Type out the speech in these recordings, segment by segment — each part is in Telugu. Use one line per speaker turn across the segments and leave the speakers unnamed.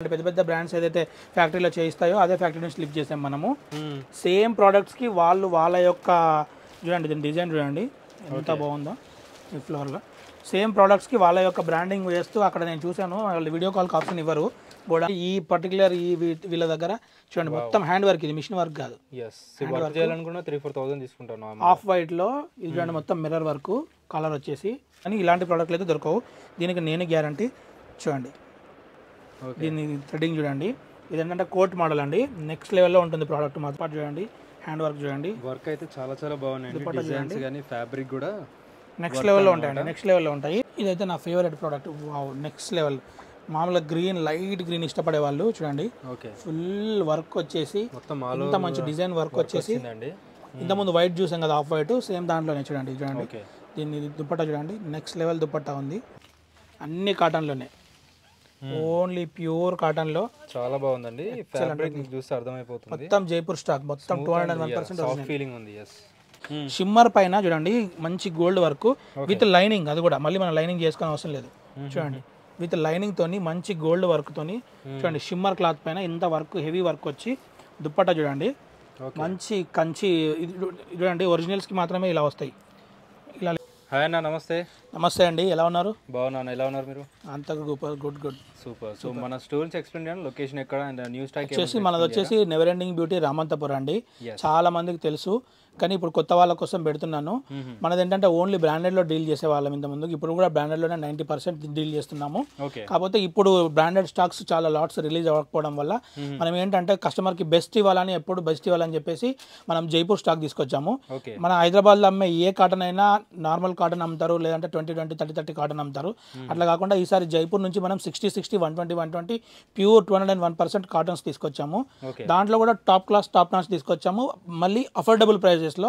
పెద్ద పెద్ద బ్రాండ్స్ ఏదైతే ఫ్యాక్టరీలో చేయిస్తాయో అదే ఫ్యాక్టరీ నుంచి లిఫ్ట్ చేసాం మనము. సేమ్ ప్రోడక్ట్స్కి వాళ్ళ యొక్క చూడండి దీని డిజైన్ చూడండి ఎంత బాగుందో ఈ ఫ్లోర్లో. సేమ్ ప్రోడక్ట్స్కి వాళ్ళ యొక్క బ్రాండింగ్ వేస్తూ అక్కడ నేను చూశాను, వాళ్ళు వీడియో కాల్కి ఆప్షన్ ఇవ్వరు. కూడా ఈ పర్టికులర్ వీళ్ళ దగ్గర చూడండి మొత్తం హ్యాండ్ వర్క్, ఇది మిషన్ వర్క్ కాదు. ఆఫ్ వైట్లో ఇది చూడండి మొత్తం మిర్రర్ వర్క్ కలర్ వచ్చేసి. కానీ ఇలాంటి ప్రోడక్ట్లు అయితే దొరకవు, దీనికి నేను గ్యారంటీ. చూడండి దీన్ని థ్రెడ్డింగ్ చూడండి, ఇది ఏంటంటే కోట్ మోడల్ అండి, నెక్స్ట్ లెవెల్లో ఉంటుంది ప్రోడక్ట్. మాత్రం చూడండి హ్యాండ్ వర్క్ చూడండి,
వర్క్ అయితే చాలా చాలా బాగున్నాయి, డిజైన్స్ కానీ ఫ్యాబ్రిక్ కూడా
నెక్స్ట్ లెవెల్లో ఉంటాయండి, నెక్స్ట్ లెవెల్లో ఉంటాయి. ఇదైతే నా favourite product, wow next level. మామూలుగా గ్రీన్, లైట్ గ్రీన్ ఇష్టపడే వాళ్ళు చూడండి ఫుల్ వర్క్ వచ్చేసి ఇంత మంచి డిజైన్ వర్క్ వచ్చేసి. ఇంతకుముందు వైట్ చూసాం కదా ఆఫ్ వైట్, సేమ్ దాంట్లోనే చూడండి. చూడండి దీన్ని దుపట్టా చూడండి, నెక్స్ట్ లెవెల్ దుపట్టా ఉంది, అన్ని కాటన్లోనే, ఓన్లీ ప్యూర్ కాటన్ లో.
చాలా బాగుందండి, ఫ్యాబ్రిక్ చూస్తే అర్థమైపోతుంది.
మొత్తం జైపూర్ స్టాక్, మొత్తం 201%
ఫీలింగ్ ఉంది.
షిమ్మర్ పైన చూడండి మంచి గోల్డ్ వర్క్ విత్ లైనింగ్, అది కూడా మళ్ళీ మనం లైనింగ్ చేసుకునే అవసరం లేదు. చూడండి విత్ లైనింగ్ తోని మంచి గోల్డ్ వర్క్ తోని చూడండి, షిమ్మర్ క్లాత్ పైన ఇంత వర్క్, హెవీ వర్క్ వచ్చి. దుప్పట్టా చూడండి మంచి కంచి, చూడండి ఒరిజినల్స్ కి మాత్రమే ఇలా వస్తాయి. ఇలా.
హాయ్ అన్న, నమస్తే.
నమస్తే అండి, ఎలా ఉన్నారు?
బాగున్నాను, ఎలా ఉన్నారు మీరు?
అంత గుడ్ గుడ్
సూపర్. సో మన స్టోర్స్ ఎక్స్ప్లెయిన్ చేయండి, లొకేషన్ ఎక్కడ అండ్ న్యూ స్టాక్
వచ్చేసి మనది వచ్చేసి నెవర్ ఎండింగ్ బ్యూటీ రామంతపురం అండి. చాలా మందికి తెలుసు, కానీ ఇప్పుడు కొత్త వాళ్ళ కోసం పెడుతున్నాను. మనది ఏంటంటే ఓన్లీ బ్రాండెడ్లో డీల్ చేసే వాళ్ళం ఇంత ముందుకు, ఇప్పుడు కూడా బ్రాండెడ్లోనే 90% డీల్ చేస్తున్నాము. కాకపోతే ఇప్పుడు బ్రాండెడ్ స్టాక్స్ చాలా లాట్స్ రిలీజ్ అవ్వకపోవడం వల్ల మనం ఏంటంటే కస్టమర్కి బెస్ట్ ఇవ్వాలని, ఎప్పుడు బెస్ట్ ఇవ్వాలని చెప్పేసి మనం జైపూర్ స్టాక్ తీసుకొచ్చాము. మన హైదరాబాద్లో అమ్మే ఏ కాటన్ అయినా నార్మల్ కాటన్ అమ్ముతారు, లేదంటే 20, 30 కాటన్ అమ్ముతారు. అట్లా కాకుండా ఈసారి జైపూర్ నుంచి మనం 60, 120 ప్యూర్ 201% కాటన్స్ తీసుకొచ్చాము. దాంట్లో కూడా టాప్ క్లాస్ టాప్ నాచ్ తీసుకొచ్చాము, మళ్ళీ అఫోర్డబుల్ ప్రైజెస్ లో.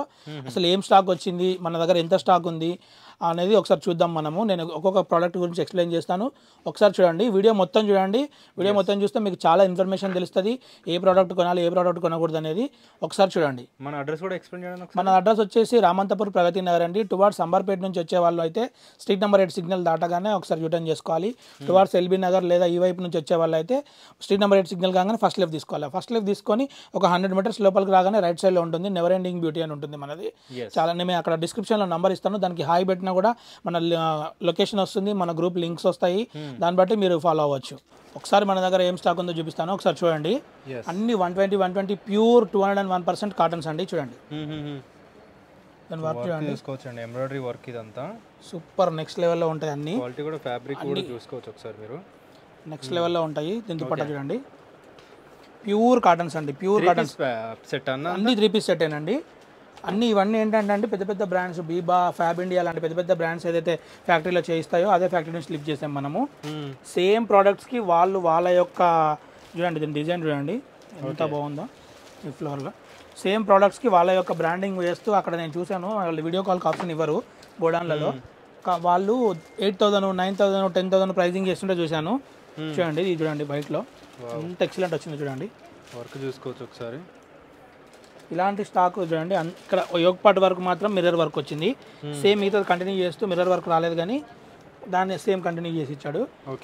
అసలు ఏం స్టాక్ వచ్చింది, మన దగ్గర ఎంత స్టాక్ ఉంది అనేది ఒకసారి చూద్దాం మనము. నేను ఒక్కొక్క ప్రోడక్ట్ గురించి ఎక్స్ప్లెయిన్ చేస్తాను, ఒకసారి చూడండి. వీడియో మొత్తం చూడండి, వీడియో మొత్తం చూస్తే మీకు చాలా ఇన్ఫర్మేషన్ తెలుస్తుంది, ఏ ప్రోడక్ట్ కొనాలి, ఏ ప్రోడక్ట్ కొనకూడదు అనేది. ఒకసారి చూడండి.
మన అడ్రస్ కూడా ఎక్స్ప్లెయిన్ చేయండి.
మన అడ్రస్ వచ్చేసి రామంతపూర్ ప్రగతి నగర్ అండి. టువార్డ్స్ అంబర్పేట నుంచి వచ్చే వాళ్ళు అయితే స్ట్రీట్ నెంబర్ 8 సిగ్నల్ దాటగానే ఒకసారి యూటర్న్ చేసుకోవాలి. టువార్డ్స్ ఎల్బీ నగర్ లేదా ఈ వైపు నుంచి వచ్చే వాళ్ళు అయితే స్ట్రీట్ నెంబర్ 8 సిగ్నల్ కాగానే ఫస్ట్ లెఫ్ట్ తీసుకోవాలి. ఫస్ట్ లెఫ్ట్ తీసుకొని ఒక 100 మీటర్స్ లోపలికి రాగానే రైట్ సైడ్ లో ఉంటుంది నెవర్ ఎండింగ్ బ్యూటీ అని ఉంటుంది మనది. చాలా నేను అక్కడ డిస్క్రిప్షన్ లో నంబర్ ఇస్తాను, దానికి హాయ్ పెట్టినా కూడా మన లొకేషన్ వస్తుంది, మన గ్రూప్ లింక్స్ వస్తాయి, దాన్ని బట్టి మీరు ఫాలో అవ్వచ్చు. ఒకసారి మన దగ్గర ఏం స్టాక్ ఉందో చూపిస్తాను, ఒకసారి చూడండి. అన్ని 120 ప్యూర్ 201% కాటన్స్ అండి. చూడండి దాని వర్క్ చూడండి,
ఎంబ్రాయిడరీ వర్క్ ఇదంతా
సూపర్ నెక్స్ట్ లెవెల్లో ఉంటాయి. అన్ని
క్వాలిటీ కూడా ఫ్యాబ్రిక్ కూడా చూసుకోవచ్చు ఒకసారి మీరు,
నెక్స్ట్ లెవెల్లో ఉంటాయి. దీని దుపట్టా చూడండి ప్యూర్ కాటన్స్ అండి, ప్యూర్ కాటన్స్
సెట్ అన్న,
అన్ని 3 పీస్ సెట్ అండి. అన్ని ఇవన్నీ ఏంటంటే పెద్ద పెద్ద బ్రాండ్స్, బీబా, ఫ్యాబ్ ఇండియా లాంటి పెద్ద పెద్ద బ్రాండ్స్ ఏదైతే ఫ్యాక్టరీలో చేయిస్తాయో అదే ఫ్యాక్టరీ నుంచి లిఫ్ట్ చేసాం మనము. సేమ్ ప్రోడక్ట్స్కి వాళ్ళ యొక్క చూడండి దీని డిజైన్ చూడండి ఎంత బాగుందో ఈ ఫ్లోర్లో. సేమ్ ప్రోడక్ట్స్కి వాళ్ళ యొక్క బ్రాండింగ్ వేస్తూ అక్కడ నేను చూశాను, వాళ్ళు వీడియో కాల్కి ఆప్షన్ ఇవ్వరు గోడౌన్లలో. వాళ్ళు 8,000, 9,000, 10,000 ప్రైజింగ్ చేస్తుంటే చూశాను. చూడండి ఇది చూడండి బయటలో ఎంత ఎక్సలెంట్ వచ్చిందో చూడండి,
వర్క్ చూసుకోవచ్చు ఒకసారి.
ఇలాంటి స్టాక్ చూడండి. ఇక్కడ యోగపాటి వరకు మాత్రం మిర్రర్ వర్క్ వచ్చింది, సేమ్ మిగతా కంటిన్యూ చేస్తూ మిర్రర్ వర్క్ రాలేదు కానీ దాన్ని సేమ్ కంటిన్యూ చేసి ఇచ్చాడు.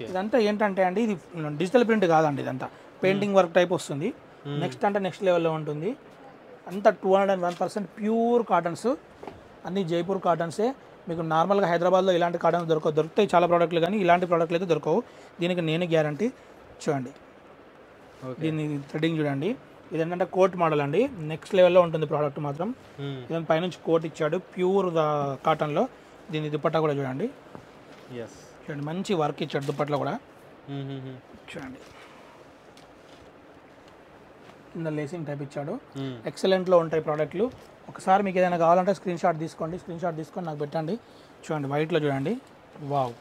ఇదంతా ఏంటంటే అండి ఇది డిజిటల్ ప్రింట్ కాదండి, ఇదంతా పెయింటింగ్ వర్క్ టైప్ వస్తుంది. నెక్స్ట్ అంటే నెక్స్ట్ లెవెల్లో ఉంటుంది. అంతా 201% ప్యూర్ కాటన్స్, అన్ని జైపూర్ కాటన్సే. మీకు నార్మల్గా హైదరాబాద్లో ఇలాంటి కాటన్స్ దొరుకుతాయి చాలా ప్రోడక్ట్లు, కానీ ఇలాంటి ప్రోడక్ట్లు అయితే దొరకవు, దీనికి నేను గ్యారంటీ. చూడండి దీన్ని థ్రెడ్డింగ్ చూడండి, ఇది ఏంటంటే కోట్ మోడల్ అండి, నెక్స్ట్ లెవెల్లో ఉంటుంది ప్రోడక్ట్ మాత్రం. ఇదని పైనుంచి కోట్ ఇచ్చాడు ప్యూర్ కాటన్లో. దీని దుపట్టా కూడా చూడండి, చూడండి మంచి వర్క్ ఇచ్చాడు దుపట్లో కూడా. చూడండి కింద లేసింగ్ టైప్ ఇచ్చాడు, ఎక్సలెంట్లో ఉంటాయి ప్రోడక్ట్లు. ఒకసారి మీకు ఏదైనా కావాలంటే స్క్రీన్ షాట్ తీసుకోండి, స్క్రీన్ షాట్ తీసుకొని నాకు పెట్టండి. చూడండి వైట్లో చూడండి, వావ్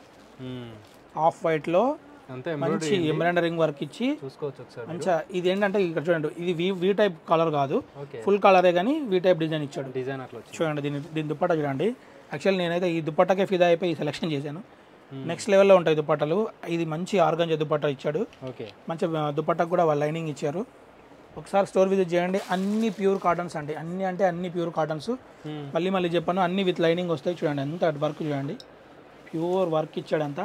ఆఫ్ వైట్లో మంచి ఎంబ్రాయిడరింగ్ వర్క్ ఇచ్చి మంచిగా. ఇది ఏంటంటే ఇక్కడ చూడండి, ఇది వి టైప్ కలర్ కాదు, ఫుల్ కలరే కానీ వి టైప్ డిజైన్ ఇచ్చాడు. చూడండి దీని దుపట్టా చూడండి. యాక్చువల్లీ నేనైతే ఈ దుపట్టాకే ఫిదా అయిపోయి సెలెక్షన్ చేశాను. నెక్స్ట్ లెవెల్లో ఉంటాయి దుపట్టాలు. ఇది మంచి ఆర్గంజా దుపట్టా ఇచ్చాడు, మంచి దుపట్టాకు కూడా వాళ్ళు లైనింగ్ ఇచ్చారు. ఒకసారి స్టోర్ విజిట్ చేయండి, అన్ని ప్యూర్ కాటన్స్ అండి, అన్ని అంటే అన్ని ప్యూర్ కాటన్స్. మళ్ళీ చెప్పాను, అన్ని విత్ లైనింగ్ వస్తాయి. చూడండి ఎంత వర్క్ చూడండి, ప్యూర్ వర్క్ ఇచ్చాడు అంతా.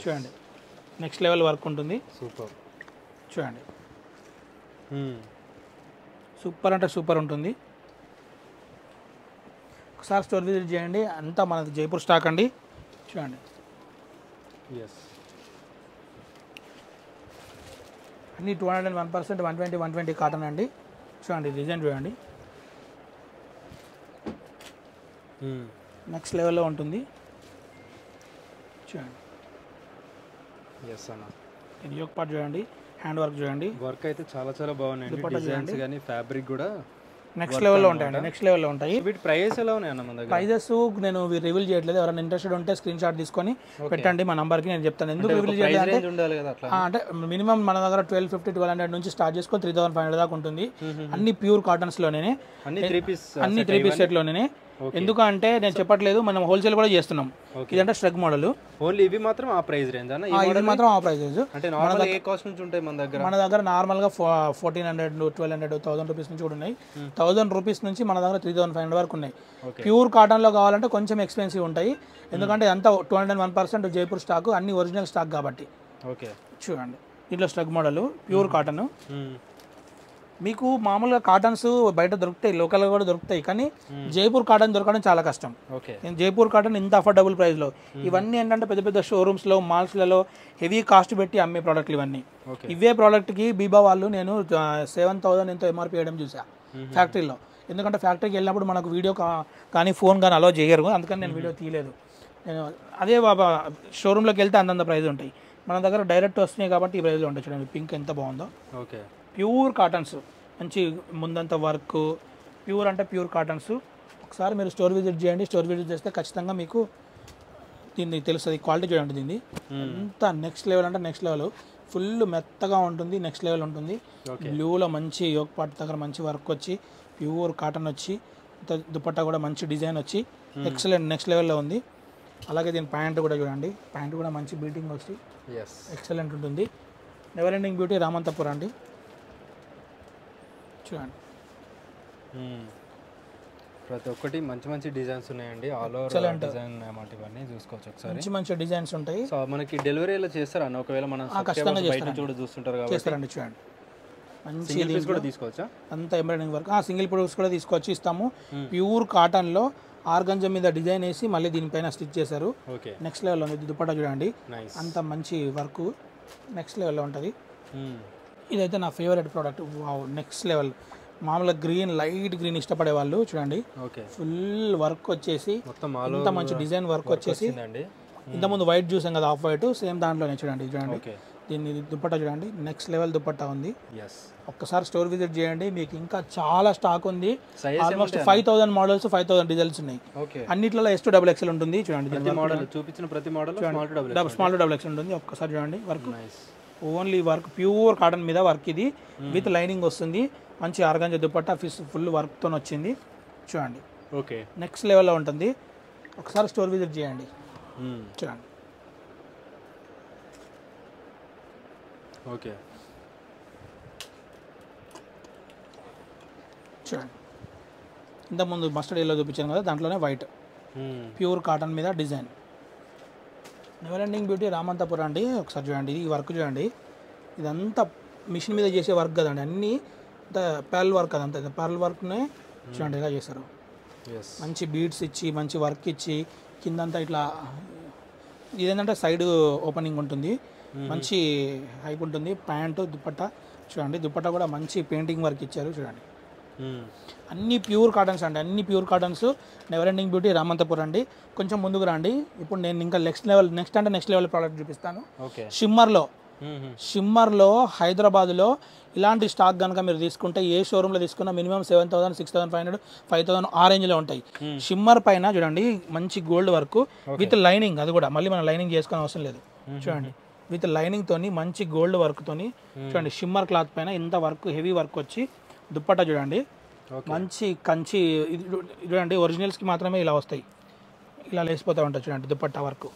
చూడండి నెక్స్ట్ లెవెల్ వర్క్ ఉంటుంది.
సూపర్
చూడండి, సూపర్ అంటే సూపర్ ఉంటుంది. ఒకసారి స్టోర్ విజిట్ చేయండి. అంతా మనది జైపూర్ స్టాక్ అండి. చూడండి, అన్నీ 201%, 120, 120 కాటన్ అండి. చూడండి, డిజైన్ చూడండి, నెక్స్ట్ లెవెల్లో ఉంటుంది. చూడండి, ఇది యోక్ పార్ట్ చూడండి, హ్యాండ్ వర్క్ చూడండి,
వర్క్ అయితే చాలా చాలా బాగున్నాయి. డిజైన్స్ కానీ ఫ్యాబ్రిక్ కూడా
నెక్స్ట్ లెవెల్లో ఉంటాయండి. నెక్స్ట్ లెవెల్లో ఉంటాయి.
వీటి ప్రైస్ ఎలా ఉన్నాయి అన్న మన దగ్గర?
ప్రైజెస్ నేను రివీల్ చేయట్లేదు. ఎవరైనా ఇంట్రెస్టెడ్ ఉంటే స్క్రీన్ షాట్ తీసుకొని పెట్టండి మా నంబర్కి, నేను చెప్తాను. ఎందుకు రివీల్ చేయాలంటే
ఉండాలి కదా అట్లా,
అంటే మినిమం మన దగ్గర 1250, 1200 నుంచి స్టార్ట్ చేసుకొని 3500 దాకా ఉంటుంది. అన్ని ప్యూర్ కాటన్స్లోనే, అన్ని త్రీ పీస్ సెట్లోనే. ఎందుకంటే నేను చెప్పట్లేదు, మనం హోల్సేల్ కూడా చేస్తున్నాం. ఇదంటే స్ట్రగ్ మోడల్.
ఓన్లీ ఇవి మాత్రం ఆ ప్రైస్ రేంజ్ అన్న?
ఇది మాత్రం ఆ ప్రైజెస్.
అంటే నార్మల్ ఏ కాస్ట్ నుంచి ఉంటాయి మన దగ్గర?
మన దగ్గర నార్మల్గా 1400, 1200, 1000 రూపీస్ నుంచి కూడా ఉన్నాయి. 1000 రూపీస్ నుంచి మన దగ్గర 3500 వరకు ఉన్నాయి. ప్యూర్ కాటన్లో కావాలంటే కొంచెం ఎక్స్పెన్సివ్ ఉంటాయి. ఎందుకంటే అంతా 201% జైపూర్ స్టాక్, అన్ని ఒరిజినల్ స్టాక్ కాబట్టి.
ఓకే,
చూడండి, దీంట్లో స్ట్రగ్ మోడల్ ప్యూర్ కాటన్. మీకు మామూలుగా కాటన్స్ బయట దొరుకుతాయి, లోకల్గా కూడా దొరుకుతాయి, కానీ జైపూర్ కాటన్ దొరకడం చాలా కష్టం. జైపూర్ కాటన్ ఇంత అఫోర్డబుల్ ప్రైస్లో. ఇవన్నీ ఏంటంటే పెద్ద పెద్ద షోరూమ్స్లో, మాల్స్లలో హెవీ కాస్ట్ పెట్టి అమ్మే ప్రోడక్ట్లు ఇవన్నీ. ఇవే ప్రోడక్ట్కి బీబా వాళ్ళు నేను 7000 ఎంతో ఎంఆర్పీ వేయడం చూసా ఫ్యాక్టరీలో. ఎందుకంటే ఫ్యాక్టరీకి వెళ్ళినప్పుడు మనకు వీడియో కానీ ఫోన్ కానీ అలో చేయరు, అందుకని నేను వీడియో తీయలేదు. నేను అదే బాబా షోరూంలోకి వెళ్తే అంతంత ప్రైస్ ఉంటాయి. మన దగ్గర డైరెక్ట్ వస్తున్నాయి కాబట్టి ఈ ప్రైస్లో ఉంటాయి. చూడండి, పింక్ ఎంత బాగుందో.
ఓకే,
ప్యూర్ కాటన్స్, మంచి ముందంతా వర్క్, ప్యూర్ అంటే ప్యూర్ కాటన్స్. ఒకసారి మీరు స్టోర్ విజిట్ చేయండి. స్టోర్ విజిట్ చేస్తే ఖచ్చితంగా మీకు దీన్ని తెలుస్తుంది. క్వాలిటీ చూడండి, దీన్ని అంత నెక్స్ట్ లెవెల్ అంటే నెక్స్ట్ లెవెల్. ఫుల్ మెత్తగా ఉంటుంది, నెక్స్ట్ లెవెల్ ఉంటుంది. బ్లూలో మంచి యోక్ పార్ట్ దగ్గర మంచి వర్క్ వచ్చి, ప్యూర్ కాటన్ వచ్చి, దుపట్టా కూడా మంచి డిజైన్ వచ్చి ఎక్సలెంట్ నెక్స్ట్ లెవెల్లో ఉంది. అలాగే దీని ప్యాంట్ కూడా చూడండి, ప్యాంట్ కూడా మంచి బీటింగ్ వచ్చి ఎక్సలెంట్ ఉంటుంది. నెవర్ ఎండింగ్ బ్యూటీ రామంతపురం అండి. చూడండి,
ప్రతి ఒక్కటి మంచి మంచి డిజైన్స్ ఉన్నాయండి. ఆల్ ఓవర్ డిజైన్ అన్నమాట. ఇవన్నీ చూసుకోవచ్చు ఒకసారి, మంచి
మంచి డిజైన్స్ ఉంటాయి.
సో మనకి డెలివరీలో చేస్తారా? ఒకవేళ మనం
ఖచ్చితంగా
బయట చూడ చూస్తుంటారు కాబట్టి
చేస్తారండి. చూడండి, మంచి
సింగిల్ పీస్ కూడా తీసుకోవచ్చా?
అంత ఎంబ్రాయిడింగ్ వర్క్ సింగిల్ పీస్ కూడా తీసుకొచ్చి ఇస్తాము. ప్యూర్ కాటన్లో ఆర్గంజా మీద డిజైన్ వేసి మళ్ళీ దీనిపైన స్టిచ్ చేశారు. నెక్స్ట్ లెవెల్లో ఉంది. దుపట్టా చూడండి, అంత మంచి వర్క్ నెక్స్ట్ లెవెల్లో ఉంటుంది. ఇదైతే నా ఫేవరెట్ ప్రోడక్ట్. Next level. మామూలుగా గ్రీన్, లైట్ గ్రీన్ ఇష్టపడే వాళ్ళు చూడండి, ఫుల్ వర్క్ వచ్చేసి ఇంత మంచి డిజైన్ వర్క్ వచ్చేసి. ఇంతకుముందు వైట్ చూసాం కదా, ఆఫ్ వైట్, సేమ్ దాంట్లోనే చూడండి. దీన్ని దుపట్టా చూడండి, నెక్స్ట్ లెవెల్ దుపట్టా ఉంది. ఒక్కసారి స్టోర్ విజిట్ చేయండి, మీకు ఇంకా చాలా స్టాక్ ఉంది. ఆల్మోస్ట్ 5000 మోడల్స్, 5000 డిజైన్స్ ఉన్నాయి. అన్నిట్లో S to XXL ఉంటుంది. చూడండి, స్మాల్ టు XXL ఉంటుంది. ఒక్కసారి చూడండి, work only work, pure cotton మీద వర్క్. ఇది విత్ లైనింగ్ వస్తుంది. మంచి ఆర్గాంజా దుపట్టా, ఫుల్ వర్క్తో వచ్చింది. చూడండి, నెక్స్ట్ లెవెల్లో ఉంటుంది. ఒకసారి స్టోర్ విజిట్ చేయండి. చూడండి, చూడండి, ఇంతకుముందు మస్టర్డ్ ఎల్లో చూపించాను కదా, దాంట్లోనే వైట్ ప్యూర్ కాటన్ మీద design. Never ending beauty Ramanthapuram అండి. ఒకసారి చూడండి, ఈ వర్క్ చూడండి, ఇదంతా మిషన్ మీద చేసే వర్క్ కదండి. అన్నీ పెర్ల్ వర్క్, అదంతా పెర్ల్ వర్క్నే చూడండి ఎలా చేశారు. మంచి బీడ్స్ ఇచ్చి, మంచి వర్క్ ఇచ్చి, కిందంతా ఇట్లా ఇదేంటంటే సైడ్ ఓపెనింగ్ ఉంటుంది, మంచి హైప్ ఉంటుంది. ప్యాంటు, దుపట్టా చూడండి, దుపట్టా కూడా మంచి పెయింటింగ్ వర్క్ ఇచ్చారు. చూడండి, అన్ని ప్యూర్ కాటన్స్ అండి, అన్ని pure cottons. Never ending beauty Ramanthapuram అండి. కొంచెం ముందుకు రండి. ఇప్పుడు నేను ఇంకా నెక్స్ట్ లెవెల్ ప్రోడక్ట్ చూపిస్తాను. షిమ్మర్లో హైదరాబాద్లో ఇలాంటి స్టాక్ కనుక మీరు తీసుకుంటే ఏ షోరూంలో తీసుకున్నా మినిమం 7000, 6500, 5000 ఆ రేంజ్లో ఉంటాయి. షిమ్మర్ పైన చూడండి, మంచి గోల్డ్ వర్క్ విత్ లైనింగ్. అది కూడా మళ్ళీ మనం లైనింగ్ చేసుకునే అవసరం లేదు. చూడండి, విత్ లైనింగ్ తోని మంచి గోల్డ్ వర్క్ తోని చూడండి, షిమ్మర్ క్లాత్ పైన ఇంత వర్క్, హెవీ వర్క్ వచ్చి. దుపట్టా చూడండి, మంచి కంచి. ఇది చూడండి, ఒరిజినల్స్కి మాత్రమే ఇలా వస్తాయి, ఇలా లేసిపోతూ ఉంటాయి. చూడండి, దుపట్టా వర్క్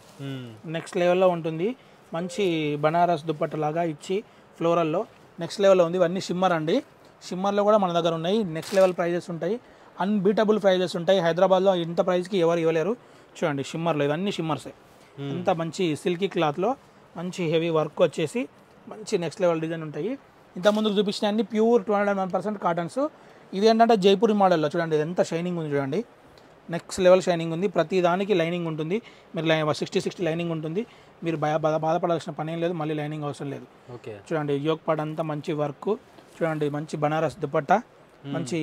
నెక్స్ట్ లెవెల్లో ఉంటుంది. మంచి బనారస్ దుపట్టా లాగా ఇచ్చి ఫ్లోరల్లో నెక్స్ట్ లెవెల్లో ఉంది. ఇవన్నీ షిమ్మర్ అండి. షిమ్మర్లో కూడా మన దగ్గర ఉన్నాయి. నెక్స్ట్ లెవెల్ ప్రైజెస్ ఉంటాయి, అన్బీటబుల్ ప్రైజెస్ ఉంటాయి. హైదరాబాద్లో ఇంత ప్రైస్కి ఎవరు ఇవ్వలేరు. చూడండి, షిమ్మర్లో ఇవన్నీ షిమ్మర్సే. ఇంత మంచి సిల్కీ క్లాత్లో మంచి హెవీ వర్క్ వచ్చేసి మంచి నెక్స్ట్ లెవెల్ డిజైన్ ఉంటాయి. ఇంత ముందుకు చూపించిన అన్ని ప్యూర్ 201% కాటన్స్. ఇది ఏంటంటే జైపూరి మోడల్లో చూడండి, ఇది ఎంత షైనింగ్ ఉంది చూడండి, నెక్స్ట్ లెవెల్ షైనింగ్ ఉంది. ప్రతి దానికి లైనింగ్ ఉంటుంది. మీరు 60 లైనింగ్ ఉంటుంది. మీరు బాధపడాల్సిన పని ఏం లేదు, మళ్ళీ లైనింగ్ అవసరం లేదు.
ఓకే,
చూడండి యోగ్ పార్ట్ అంతా మంచి వర్క్ చూడండి, మంచి బనారస్ దుపట్టా మంచి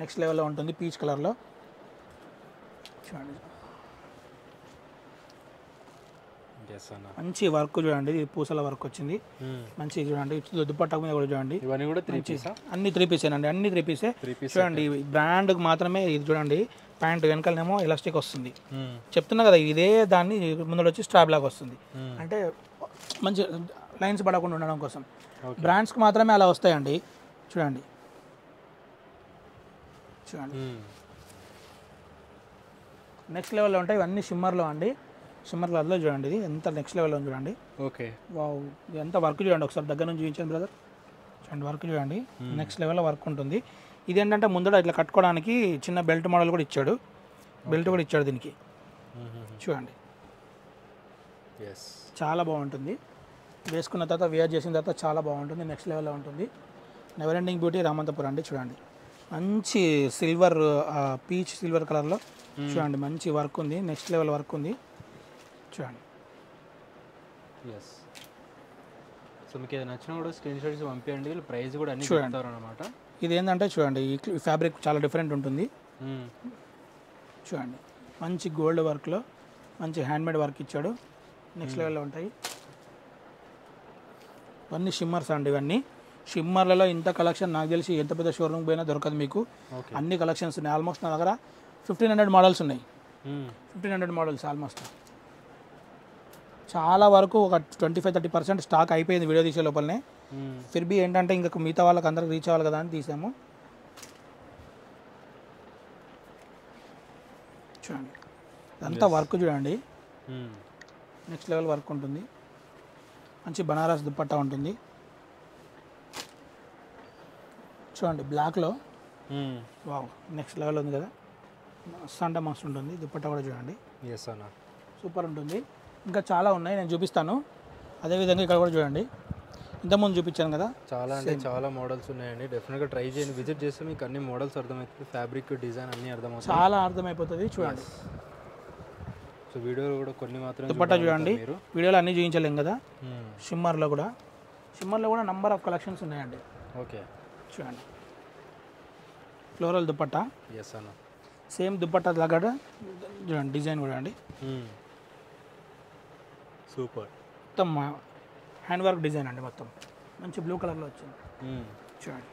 నెక్స్ట్ లెవెల్లో ఉంటుంది, పీచ్ కలర్లో చూడండి. మంచి వర్క్ చూడండి, ఇది పూసల వర్క్ వచ్చింది మంచి చూడండి. దుపట్టా మీద కూడా చూడండి,
ఇవన్నీ కూడా 3 పీస్,
అన్ని 3 పీస్ అండి, అన్ని 3 పీసే చూడండి. బ్రాండ్కి మాత్రమే ఇది చూడండి. ప్యాంట్ వెనకాలనేమో ఎలాస్టిక్ వస్తుంది, చెప్తున్నా కదా, ఇదే దాన్ని ముందు వచ్చి స్ట్రాప్ లాగా వస్తుంది, అంటే మంచి లైన్స్ పడకుండా ఉండడం కోసం. బ్రాండ్స్కి మాత్రమే అలా వస్తాయండి. చూడండి చూడండి నెక్స్ట్ లెవెల్లో ఉంటాయి. ఇవన్నీ షిమ్మర్లో అండి, షిమ్మర్ కలర్లో చూడండి. ఇది ఎంత నెక్స్ట్ లెవెల్లో చూడండి.
ఓకే,
వావ్, ఎంత వర్క్ చూడండి, ఒకసారి దగ్గర నుంచి చూపించండి బ్రదర్. చూడండి వర్క్ చూడండి, నెక్స్ట్ లెవెల్లో వర్క్ ఉంటుంది. ఇది ఏంటంటే ముందర ఇట్లా కట్టుకోవడానికి చిన్న బెల్ట్ మోడల్ కూడా ఇచ్చాడు, బెల్ట్ కూడా ఇచ్చాడు దీనికి. చూడండి చాలా బాగుంటుంది, వేసుకున్న తర్వాత వేర్ చేసిన తర్వాత చాలా బాగుంటుంది, నెక్స్ట్ లెవెల్లో ఉంటుంది. నెవర్ ఎండింగ్ బ్యూటీ రామంతపురం అండి. చూడండి మంచి సిల్వర్ పీచ్ సిల్వర్ కలర్లో చూడండి, మంచి వర్క్ ఉంది, నెక్స్ట్ లెవెల్ వర్క్ ఉంది చూడండి.
సో మీకు ఏదైనా నచ్చినా కూడా స్క్రీన్ షాట్స్ పంపించండి, ప్రైస్ కూడా అన్ని చెప్తారు అన్నమాట.
ఇది ఏంటంటే చూడండి, ఈ ఫ్యాబ్రిక్ చాలా డిఫరెంట్ ఉంటుంది చూడండి. మంచి గోల్డ్ వర్క్లో మంచి హ్యాండ్మేడ్ వర్క్ ఇచ్చాడు, నెక్స్ట్ లెవెల్లో ఉంటాయి. ఇవన్నీ షిమ్మర్స్ అండి, ఇవన్నీ షిమ్మర్లలో ఇంత కలెక్షన్ నాకు తెలిసి ఎంత పెద్ద షోరూమ్ పోయినా దొరకదు మీకు. అన్ని కలెక్షన్స్ ఉన్నాయి, ఆల్మోస్ట్ నా దగ్గర 1500 మోడల్స్ ఉన్నాయి. 1500 మోడల్స్ ఆల్మోస్ట్. చాలా వరకు ఒక 25-30% స్టాక్ అయిపోయింది వీడియో తీసే లోపలనే. ఫిర్బీ ఏంటంటే ఇంకా మిగతా వాళ్ళకి అందరికి రీచ్ అవ్వాలి కదా అని తీసాము. చూడండి ఇదంతా వర్క్ చూడండి, నెక్స్ట్ లెవెల్ వర్క్ ఉంటుంది. మంచి బనారస్ దుపట్టా ఉంటుంది చూడండి, బ్లాక్లో. వావ్, నెక్స్ట్ లెవెల్ ఉంది కదా, మస్తు అంటే మస్తు ఉంటుంది. దుపట్టా కూడా చూడండి, సూపర్ ఉంటుంది. ఇంకా చాలా ఉన్నాయి, నేను చూపిస్తాను. అదేవిధంగా ఇక్కడ కూడా చూడండి, ఇంతకుముందు చూపించాను కదా,
చాలా అంటే చాలా మోడల్స్ ఉన్నాయండి. డెఫినెట్గా ట్రై చేయండి, విజిట్ చేస్తే మీకు అన్ని మోడల్స్ అర్థమవుతుంది, ఫ్యాబ్రిక్ డిజైన్ అన్నీ అర్థమవుతుంది, చాలా
అర్థమైపోతుంది. చూడండి
సో వీడియోలో కూడా కొన్ని మాత్రం
దుపట్టా చూడండి, వీడియోలో అన్నీ చూపించలేం కదా. షిమ్మర్లో కూడా నంబర్ ఆఫ్ కలెక్షన్స్ ఉన్నాయండి.
ఓకే
చూడండి ఫ్లోరల్ దుపట్టా,
అన్న
సేమ్ దుపట్టా లాగా చూడండి, డిజైన్ కూడా అండి
సూపర్.
మొత్తం హ్యాండ్ వర్క్ డిజైన్ అండి, మొత్తం మంచి బ్లూ కలర్లో వచ్చింది చూడండి.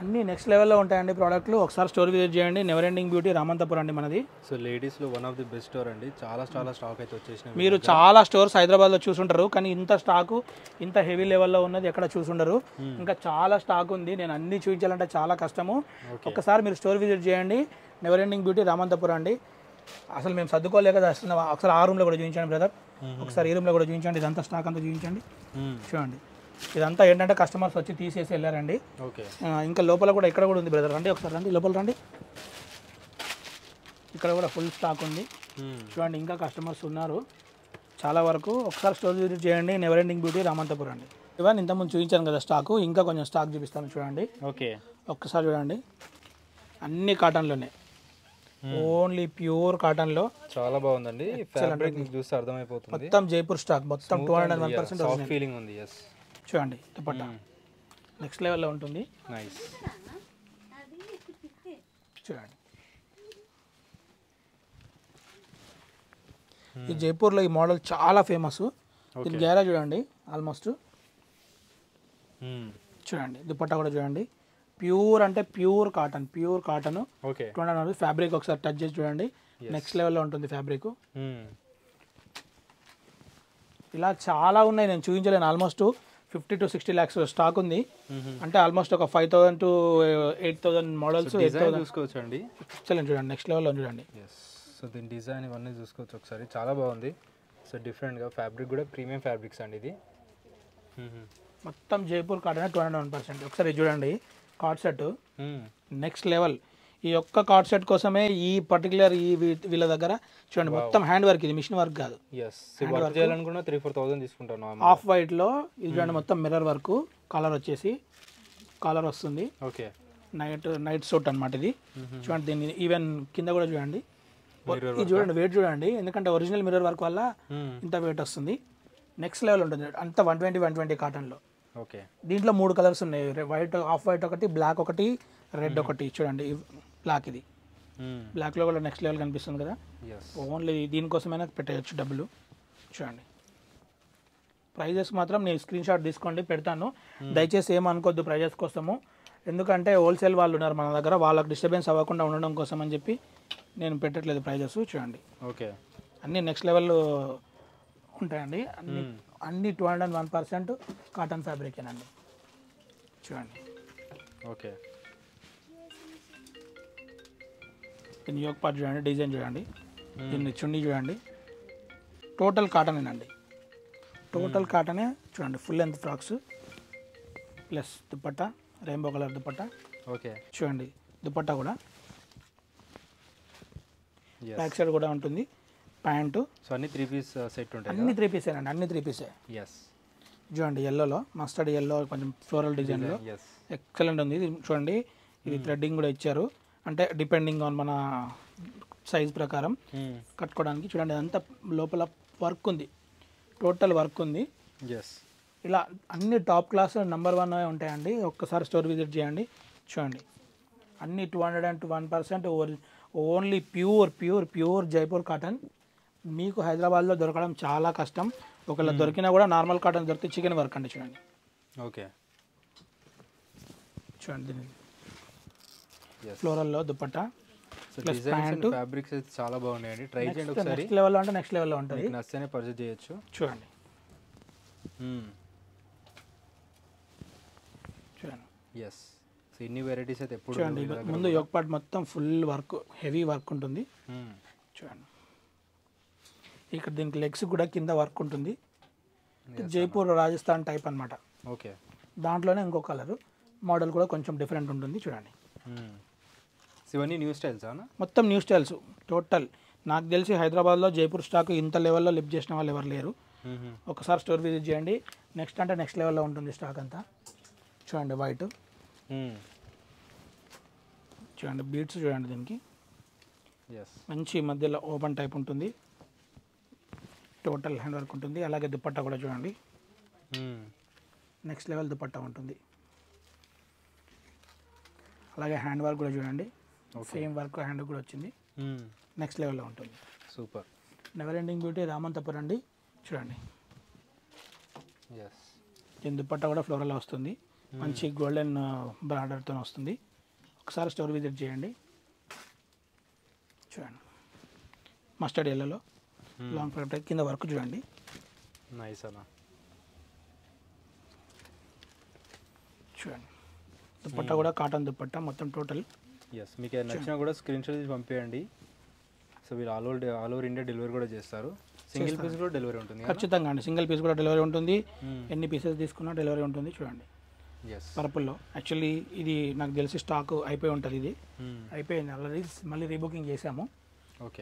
అన్నీ నెక్స్ట్ లెవెల్లో ఉంటాయండి ప్రోడక్ట్లు. ఒకసారి స్టోర్ విజిట్ చేయండి, నెవర్ ఎండింగ్ బ్యూటీ రామంతపురం అండి మనది.
సో లేడీస్లో one of the best store అండి, చాలా స్టాక్ అయితే వచ్చేసినాయి.
మీరు చాలా స్టోర్స్ హైదరాబాద్లో చూసుంటారు, కానీ ఇంత స్టాకు ఇంత హెవీ లెవెల్లో ఉన్నది ఎక్కడ చూసుండరు. ఇంకా చాలా స్టాక్ ఉంది, నేను అన్ని చూపించాలంటే చాలా కష్టము. ఒకసారి మీరు స్టోర్ విజిట్ చేయండి, నెవర్ ఎండింగ్ బ్యూటీ రామంతపురం అండి. అసలు మేము సర్దుకోలేక వస్తున్నాం. ఒకసారి ఆ రూమ్లో కూడా చూపించండి బ్రదర్, ఒకసారి ఈ రూమ్లో కూడా చూపించండి. ఇదంతా స్టాక్ అంతా చూపించండి. చూడండి ఇదంతా ఏంటంటే కస్టమర్స్ వచ్చి తీసేసి వెళ్ళారండి. ఇంకా లోపల కూడా ఇక్కడ కూడా ఉంది బ్రదర్, రండి ఒకసారి రండి, లోపల రండి. ఇక్కడ కూడా ఫుల్ స్టాక్ ఉంది చూడండి, ఇంకా కస్టమర్స్ ఉన్నారు చాలా వరకు. ఒకసారి స్టోర్ విజిట్ చేయండి, నెవర్ ఎండింగ్ బ్యూటీ రామంతపురం అండి. ఇవన్నీ ఇంతకుముందు చూపించాను కదా స్టాకు, ఇంకా కొంచెం స్టాక్ చూపిస్తాను చూడండి.
ఓకే,
ఒక్కసారి చూడండి, అన్ని కాటన్లోనే, ఓన్లీ ప్యూర్ కాటన్లో.
చాలా బాగుందండి, ఫ్యాబ్రిక్ చూస్తే అర్థమైపోతుంది.
మొత్తం జైపూర్ స్టాక్, మొత్తం 201%
ఫీలింగ్ ఉంది.
చూడండి దుపట్టా నెక్స్ట్ లెవెల్లో ఉంటుంది.
నైస్.
చూడండి ఈ జైపూర్లో ఈ మోడల్ చాలా ఫేమస్. దీని గేరా చూడండి ఆల్మోస్ట్. చూడండి దుపట్టా కూడా చూడండి, ప్యూర్ అంటే pure cotton, pure cotton. Fabric ఒకసారి టచ్ చేసి చూడండి, నెక్స్ట్ లెవెల్లో ఉంటుంది ఫ్యాబ్రిక్. ఇలా చాలా ఉన్నాయి, నేను చూపించలేను. ఆల్మోస్ట్ 50 to 60 lakhs స్టాక్ ఉంది, అంటే ఆల్మోస్ట్ ఒక 5000 to 8000 మోడల్స్
చూసుకోవచ్చు అండి.
చూడండి నెక్స్ట్ లెవెల్లో చూడండి.
సో దీని డిజైన్ ఇవన్నీ చూసుకోవచ్చు ఒకసారి, చాలా బాగుంది. సో డిఫరెంట్గా ఫ్యాబ్రిక్ కూడా ప్రీమియం ఫ్యాబ్రిక్స్ అండి ఇది.
మొత్తం జైపూర్ కాటన్ 201%. ఒకసారి చూడండి కార్డ్ సెట్ నెక్స్ట్ లెవెల్. ఈ ఒక్క కార్డ్ సెట్ కోసమే ఈ పర్టికులర్ వీళ్ళ దగ్గర చూడండి మొత్తం హ్యాండ్ వర్క్, ఇది మిషన్ వర్క్ కాదు.
ఎస్ వర్క్ చేయాలనుకున్నా 3-4,000 తీసుకుంటాను.
ఆఫ్ వైట్లో ఇది చూడండి మొత్తం మిర్రర్ వర్క్, కాలర్ వచ్చేసి కాలర్ వస్తుంది.
ఓకే
నైట్ సూట్ అనమాట ఇది. చూడండి దీన్ని ఈవెన్ కింద కూడా చూడండి, ఇది చూడండి వెయిట్ చూడండి, ఎందుకంటే ఒరిజినల్ మిర్రర్ వర్క్ వల్ల ఇంత వెయిట్ వస్తుంది. నెక్స్ట్ లెవెల్ ఉంటుంది అంతా 120 కాటన్లో.
ఓకే
దీంట్లో 3 కలర్స్ ఉన్నాయి, వైట్, ఆఫ్ వైట్ ఒకటి, బ్లాక్ ఒకటి, రెడ్ ఒకటి. చూడండి బ్లాక్, ఇది బ్లాక్లో కూడా నెక్స్ట్ లెవెల్ కనిపిస్తుంది కదా. ఓన్లీ దీనికోసమైనా పెట్టేయచ్చు డబ్బులు. చూడండి ప్రైజెస్ మాత్రం నేను స్క్రీన్ షాట్ తీసుకోండి పెడతాను, దయచేసి ఏమనుకోద్దు ప్రైజెస్ కోసము, ఎందుకంటే హోల్సేల్ వాళ్ళు ఉన్నారు మన దగ్గర, వాళ్ళకి డిస్టర్బెన్స్ అవ్వకుండా ఉండడం కోసం అని చెప్పి నేను పెట్టట్లేదు ప్రైజెస్. చూడండి
ఓకే
అన్నీ నెక్స్ట్ లెవెల్ ఉంటాయండి, అన్ని 201% కాటన్ ఫ్యాబ్రికేనండి. చూడండి
ఓకే
దీని యోక్ పార్ట్ చూడండి, డిజైన్ చూడండి, దీన్ని చున్నీ చూడండి, టోటల్ కాటనేనండి, టోటల్ కాటనే. చూడండి full length frocks plus dupatta, rainbow colour dupatta.
Okay
చూడండి దుపట్టా కూడా బ్యాక్ సైడ్ కూడా ఉంటుంది, ప్యాంటు.
సో అన్ని 3 పీస్ సెట్ ఉంటాయి,
అన్ని 3 పీసేనండి, అన్ని 3 పీసే.
ఎస్
చూడండి ఎల్లోలో, మస్టర్డ్ ఎల్లో కొంచెం ఫ్లోరల్ డిజైన్లో ఎక్సలెంట్ ఉంది. ఇది చూడండి, ఇది థ్రెడ్డింగ్ కూడా ఇచ్చారు, అంటే డిపెండింగ్ ఆన్ మన సైజ్ ప్రకారం కట్టుకోవడానికి. చూడండి అంతా లోపల వర్క్ ఉంది, టోటల్ వర్క్ ఉంది. ఇలా అన్ని టాప్ క్లాస్ నెంబర్ 1 ఉంటాయండి, ఒక్కసారి స్టోర్ విజిట్ చేయండి. చూడండి అన్ని 201% ఓన్లీ ప్యూర్ జైపూర్ కాటన్. మీకు హైదరాబాద్లో దొరకడం చాలా కష్టం, ఒకవేళ దొరికినా కూడా నార్మల్ కాటన్ దొరికితే చికెన్ వర్క్ అండి. చూడండి
ఓకే
చూడండి దీనికి ఫ్లోరల్లో దుపట్టా ప్లస్ ప్యాంట్,
ఫ్యాబ్రిక్స్ అయితే చాలా బాగున్నాయండి, ట్రై చేయండి ఒకసారి.
నెక్స్ట్ లెవెల్లో అంటే నెక్స్ట్ లెవెల్లో ఉంటుంది,
నచ్చితేనే పర్చేస్ చేయొచ్చు.
చూడండి చూడండి
ఎస్ సో ఇన్ని వెరైటీస్ అయితే ఎప్పుడు
చూడండి. ముందు యోక్ పార్ట్ మొత్తం ఫుల్ వర్క్, హెవీ వర్క్ ఉంటుంది. చూడండి ఇక్కడ దీనికి లెగ్స్ కూడా కింద వర్క్ ఉంటుంది, జైపూర్ రాజస్థాన్ టైప్ అనమాట.
ఓకే
దాంట్లోనే ఇంకో కలర్ మోడల్ కూడా కొంచెం డిఫరెంట్ ఉంటుంది. చూడండి
ఇవన్నీ న్యూ స్టైల్స్
మొత్తం న్యూ స్టైల్స్ టోటల్. నాకు తెలిసి హైదరాబాద్లో జైపూర్ స్టాక్ ఇంత లెవెల్లో లిఫ్ట్ చేసిన వాళ్ళు ఎవరు లేరు. ఒకసారి స్టోర్ విజిట్ చేయండి, నెక్స్ట్ అంటే నెక్స్ట్ లెవెల్లో ఉంటుంది స్టాక్ అంతా. చూడండి వైట్, చూడండి బీట్స్ చూడండి, దీనికి మంచి మధ్యలో ఓపెన్ టైప్ ఉంటుంది, టోటల్ హ్యాండ్ వర్క్ ఉంటుంది. అలాగే దుపట్టా కూడా చూడండి, నెక్స్ట్ లెవెల్ దుపట్టా ఉంటుంది. అలాగే హ్యాండ్ వర్క్ కూడా చూడండి, సేమ్ వర్క్ హ్యాండ్ కూడా వచ్చింది, నెక్స్ట్ లెవెల్లో ఉంటుంది.
Super.
Never ending beauty Ramanthapuram అండి. చూడండి దీని దుపట్టా కూడా ఫ్లోరల్ వస్తుంది, మంచి గోల్డెన్ బార్డర్తో వస్తుంది. ఒకసారి స్టోర్ విజిట్ చేయండి. చూడండి మస్టర్డ్ ఎల్లోలో లాంగ్ ఫ్రాక్ టైప్, కింద వర్క్ చూడండి.
నైస్ అన్న.
చూడండి దుపట్టా కూడా కాటన్ దుపట్టా మొత్తం టోటల్.
ఎస్ మీకు నచ్చినా కూడా స్క్రీన్ షాట్ తీసి పంపించండి. సో వీళ్ళు ఆల్ ఓవర్ ఇండియా డెలివరీ కూడా చేస్తారు. సింగిల్ పీస్ కూడా డెలివరీ ఉంటుంది
ఖచ్చితంగా అండి, సింగిల్ పీస్ కూడా డెలివరీ ఉంటుంది, ఎన్ని పీసెస్ తీసుకున్నా డెలివరీ ఉంటుంది. చూడండి పర్పుల్లో యాక్చువల్లీ ఇది నాకు తెలిసి స్టాక్ అయిపోయి ఉంటుంది, ఇది అయిపోయింది ఆల్రెడీ, మళ్ళీ రీబుకింగ్ చేసాము.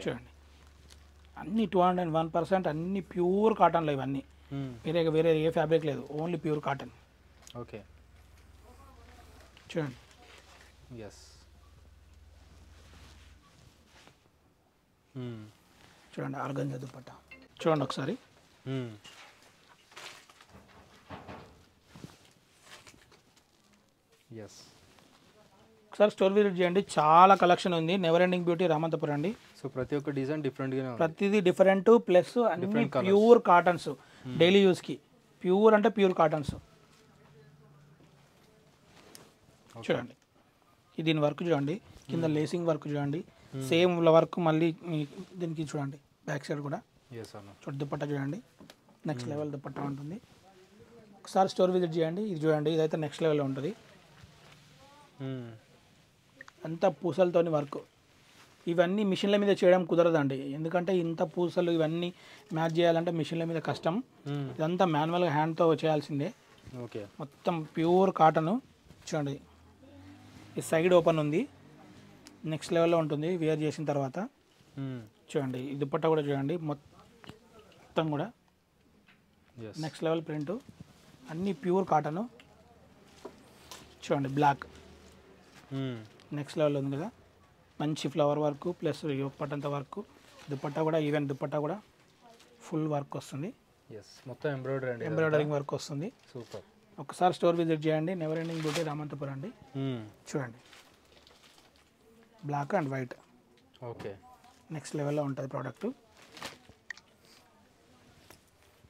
చూడండి అన్ని 201%, అన్ని ప్యూర్ కాటన్లో ఇవన్నీ, వేరే ఏ ఫ్యాబ్రిక్ లేదు, ఓన్లీ ప్యూర్ కాటన్.
ఓకే
చూడండి చూడండి ఆర్గంజా దుపట్టా చూడండి ఒకసారి. ఒకసారి స్టోర్ విజిట్ చేయండి, చాలా కలెక్షన్ ఉంది. నెవర్ ఎండింగ్ బ్యూటీ రామంతపురం అండి.
సో ప్రతి ఒక్క డిజైన్ డిఫరెంట్గా,
ప్రతిదీ డిఫరెంట్, ప్లస్ అన్ని ప్యూర్ కాటన్స్, డైలీ యూస్కి ప్యూర్ అంటే ప్యూర్ కాటన్స్. చూడండి దీని వర్క్ చూడండి, కింద లేసింగ్ వర్క్ చూడండి, సేమ్ వర్క్ మళ్ళీ దీనికి చూడండి బ్యాక్ సైడ్ కూడా చూడండి. దుపట్టా చూడండి, నెక్స్ట్ లెవెల్ దుపట్టా ఉంటుంది. ఒకసారి స్టోర్ విజిట్ చేయండి. ఇది చూడండి, ఇదైతే నెక్స్ట్ లెవెల్లో ఉంటుంది, అంతా పూసలతోని వర్క్. ఇవన్నీ మిషన్ల మీద చేయడం కుదరదండి, ఎందుకంటే ఇంత పూసలు ఇవన్నీ మ్యాచ్ చేయాలంటే మిషన్ల మీద కష్టం. ఇదంతా మాన్యువల్గా హ్యాండ్తో చేయాల్సిందే. మొత్తం ప్యూర్ కాటను. చూడండి ఈ సైడ్ ఓపెన్ ఉంది, నెక్స్ట్ లెవెల్లో ఉంటుంది వేర్ చేసిన తర్వాత. చూడండి ఈ దుపట్టా కూడా చూడండి మొత్తం కూడా నెక్స్ట్ లెవెల్ ప్రింట్, అన్నీ ప్యూర్ కాటను. చూడండి బ్లాక్ నెక్స్ట్ లెవెల్ ఉంది కదా, మంచి ఫ్లవర్ వర్క్ ప్లస్ పట్టంత వర్క్. దుపట్టా కూడా ఈవెన్ దుపట్టా కూడా ఫుల్ వర్క్ వస్తుంది,
మొత్తం
ఎంబ్రాయిడరింగ్ వర్క్ వస్తుంది.
సూపర్.
ఒకసారి స్టోర్ విజిట్ చేయండి, నెవర్ ఎండింగ్ బ్యూటీ రామంతపురం అండి. చూడండి black and white,
okay
next లెవెల్లో ఉంటుంది ప్రోడక్ట్.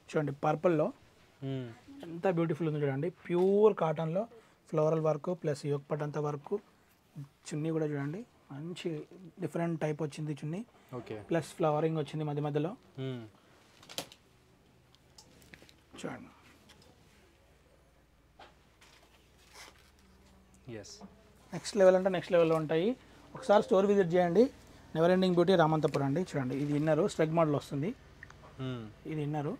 చూడండి పర్పుల్లో ఎంత బ్యూటిఫుల్ ఉంది చూడండి, ప్యూర్ కాటన్లో ఫ్లోరల్ వర్క్ ప్లస్ యోగపట్టంత వర్క్. చున్నీ కూడా చూడండి మంచి డిఫరెంట్ టైప్ వచ్చింది చున్నీ, ప్లస్ ఫ్లవరింగ్ వచ్చింది మధ్య మధ్యలో. చూడండి నెక్స్ట్ లెవెల్ అంటే నెక్స్ట్ లెవెల్లో ఉంటాయి. ఒకసారి స్టోర్ విజిట్ చేయండి, నెవర్ ఎండింగ్ బ్యూటీ రామంతపురం అండి. చూడండి ఇది ఇన్నరు స్ట్రెగ్ మోడల్ వస్తుంది, ఇది ఇన్నరు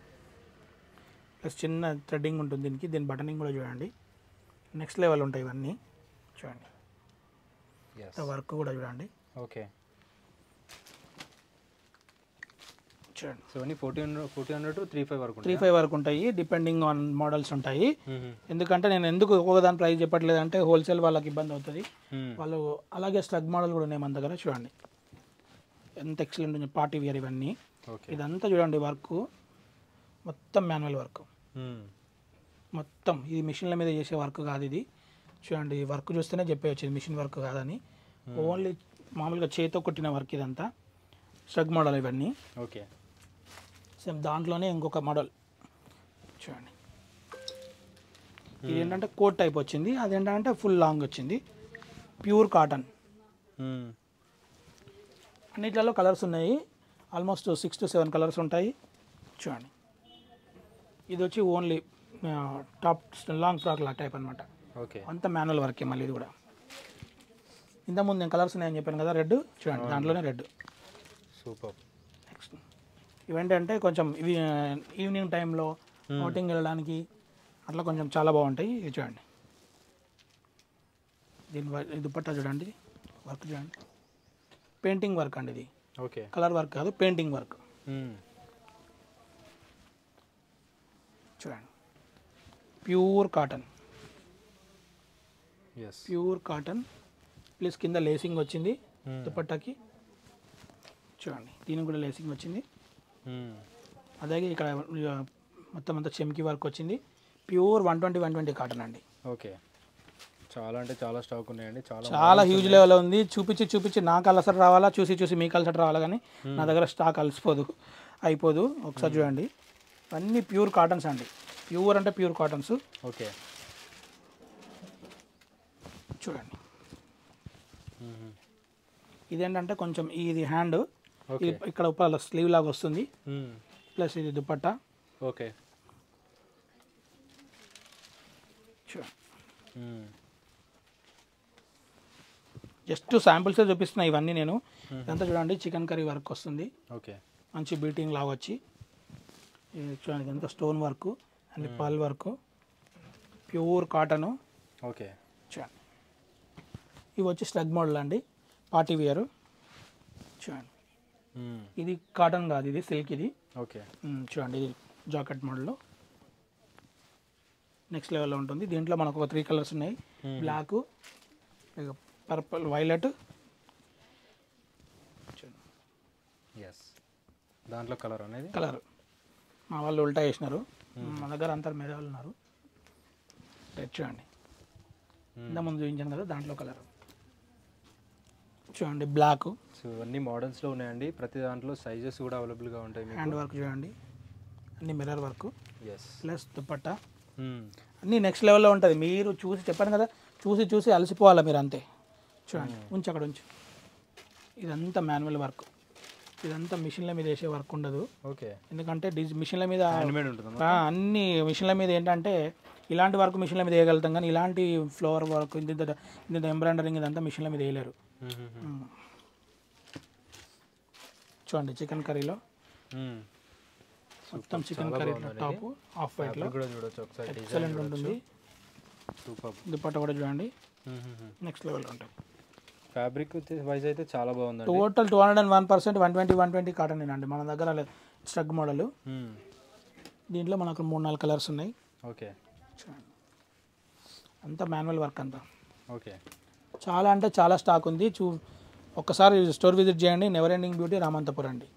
ప్లస్ చిన్న థ్రెడ్డింగ్ ఉంటుంది దీనికి, దీని బటనింగ్ కూడా చూడండి నెక్స్ట్ లెవెల్ ఉంటాయి ఇవన్నీ. చూడండి వర్క్ కూడా చూడండి,
ఓకే
చూడండి.
సో అన్ని 1400 to 35 వరకు
35 వరకు ఉంటాయి, డిపెండింగ్ ఆన్ మోడల్స్ ఉంటాయి. ఎందుకంటే నేను ఎందుకు ఒకదాని ప్రైస్ చెప్పట్లేదు అంటే హోల్సేల్ వాళ్ళకి ఇబ్బంది అవుతుంది, వాళ్ళు అలాగే స్ట్రగ్ మోడల్ కూడా ఉన్నాయి మన దగ్గర. చూడండి ఎంత ఎక్సలెంట్ ఉంది, పార్టీ వేర్ ఇవన్నీ. ఇదంతా చూడండి వర్క్ మొత్తం మాన్యువల్ వర్క్, మొత్తం ఇది మిషన్ల మీద చేసే వర్క్ కాదు ఇది. చూడండి వర్క్ చూస్తేనే చెప్పేయచ్చు ఇది మిషన్ వర్క్ కాదని, ఓన్లీ మామూలుగా చేతితో కొట్టిన వర్క్ ఇదంతా. స్ట్రగ్ మోడల్ ఇవన్నీ.
ఓకే
సేమ్ దాంట్లోనే ఇంకొక మోడల్ చూడండి, ఇది ఏంటంటే కోట్ టైప్ వచ్చింది, అదేంటంటే ఫుల్ లాంగ్ వచ్చింది, ప్యూర్ కాటన్. అన్నిట్లలో కలర్స్ ఉన్నాయి, ఆల్మోస్ట్ 6 to 7 కలర్స్ ఉంటాయి. చూడండి ఇది వచ్చి ఓన్లీ టాప్ లాంగ్ ఫ్రాక్ లా టైప్ అనమాట, అంత మాన్యువల్ వర్కే. మళ్ళీ ఇది కూడా ఇంతకుముందు నేను కలర్స్ ఉన్నాయని చెప్పాను కదా, రెడ్ చూడండి దాంట్లోనే రెడ్.
సూపర్.
నెక్స్ట్ ఇవేంటంటే కొంచెం ఇవి ఈవినింగ్ టైంలో అవుటింగ్ వెళ్ళడానికి అట్లా కొంచెం చాలా బాగుంటాయి. ఇది చూడండి దీని దుపట్టా చూడండి వర్క్ చూడండి, పెయింటింగ్ వర్క్ అండి ఇది,
ఓకే
కలర్ వర్క్ కాదు పెయింటింగ్ వర్క్. చూడండి pure cotton, pure cotton plus కింద లేసింగ్ వచ్చింది దుపట్టాకి. చూడండి దీనికి కూడా లేసింగ్ వచ్చింది, అలాగే ఇక్కడ మొత్తం అంతా చెమ్కి వర్క్ వచ్చింది. ప్యూర్ 120 కాటన్ అండి.
ఓకే చాలా అంటే చాలా స్టాక్ ఉన్నాయండి,
చాలా హ్యూజ్ లెవెల్ ఉంది. చూపించి నాకు అలసట రావాలా, చూసి మీకు అలసట రావాలా, కానీ నా దగ్గర స్టాక్ అయిపోదు. ఒకసారి చూడండి అన్నీ ప్యూర్ కాటన్స్ అండి, ప్యూర్ అంటే ప్యూర్ కాటన్స్.
ఓకే
చూడండి ఇదేంటంటే కొంచెం ఇది హ్యాండ్ ఇక్కడ ఉపల స్లీవ్ లాగా వస్తుంది, ప్లస్ ఇది దుపట్టా.
ఓకే
జస్ట్ శాంపిల్సే చూపిస్తున్నా ఇవన్నీ నేను. ఇదంతా చూడండి చికెన్ కర్రీ వర్క్ వస్తుంది,
ఓకే
మంచి బీటింగ్ లాగా వచ్చి. చూడండి ఇదంతా స్టోన్ వర్క్ అండ్ పల్ వర్క్, ప్యూర్ కాటను.
ఓకే
చూడండి ఇవి వచ్చి స్లగ్ మోడల్ అండి, పార్టీ వేర్. చూడండి ఇది కాటన్ కాదు, ఇది సిల్క్ ఇది.
ఓకే
చూడండి ఇది జాకెట్ మోడల్లో నెక్స్ట్ లెవెల్లో ఉంటుంది. దీంట్లో మనకు ఒక 3 కలర్స్ ఉన్నాయి, బ్లాక్, పర్పుల్, వైలెట్.
దాంట్లో కలర్ అనేది
కలర్ మా వాళ్ళు ఉల్టా వేసినారు, మా దగ్గర అంతా మీద వాళ్ళు ఉన్నారు. చూడండి ఇంత ముందు చూపించాను కదా దాంట్లో కలర్. చూడండి బ్లాక్.
సో అన్ని మోడల్స్లో ఉన్నాయండి, ప్రతి దాంట్లో సైజెస్ కూడా అవైలబుల్గా ఉంటాయి.
హ్యాండ్ వర్క్ చూడండి, అన్ని మిర్రర్ వర్క్ ప్లస్ దుపట్టా, అన్నీ నెక్స్ట్ లెవెల్లో ఉంటుంది. మీరు చూసి చెప్పాను కదా, చూసి అలసిపోవాలి మీరు అంతే. చూడండి ఉంచి అక్కడ ఉంచు, ఇదంతా మాన్యువల్ వర్క్, ఇదంతా మిషన్ల మీద వేసే వర్క్ ఉండదు.
ఓకే
ఎందుకంటే మిషన్ల మీద అన్ని మిషన్ల మీద ఏంటంటే ఇలాంటి వర్క్ మిషన్ల మీద వేయగలుగుతాం, కానీ ఇలాంటి ఫ్లవర్ వర్క్ ఇంత ఎంబ్రాయిడరింగ్ ఇదంతా మిషన్ల మీద వేయలేరు. చూడండి చికెన్ కర్రీలో మొత్తం చికెన్ కర్రీ టాప్ ఆఫ్ వైట్లో ఎక్సలెంట్ ఉంటుంది. దుపట్టా కూడా చూడండి నెక్స్ట్ లెవెల్ ఉంటుంది.
ఫ్యాబ్రిక్ వైజ్ అయితే చాలా బాగుందండి.
టోటల్ 201%, 120 కాటన్ అండి మన దగ్గర స్ట్రగ్ మోడల్. దీంట్లో మనకు 3-4 కలర్స్ ఉన్నాయి.
ఓకే,
అంతా మాన్యువల్ వర్క్ అంతా.
ఓకే,
చాలా అంటే చాలా స్టాక్ ఉంది. ఒక్కసారి స్టోర్ విజిట్ చేయండి. నెవర్ ఎండింగ్ బ్యూటీ రామంతపురం అండి.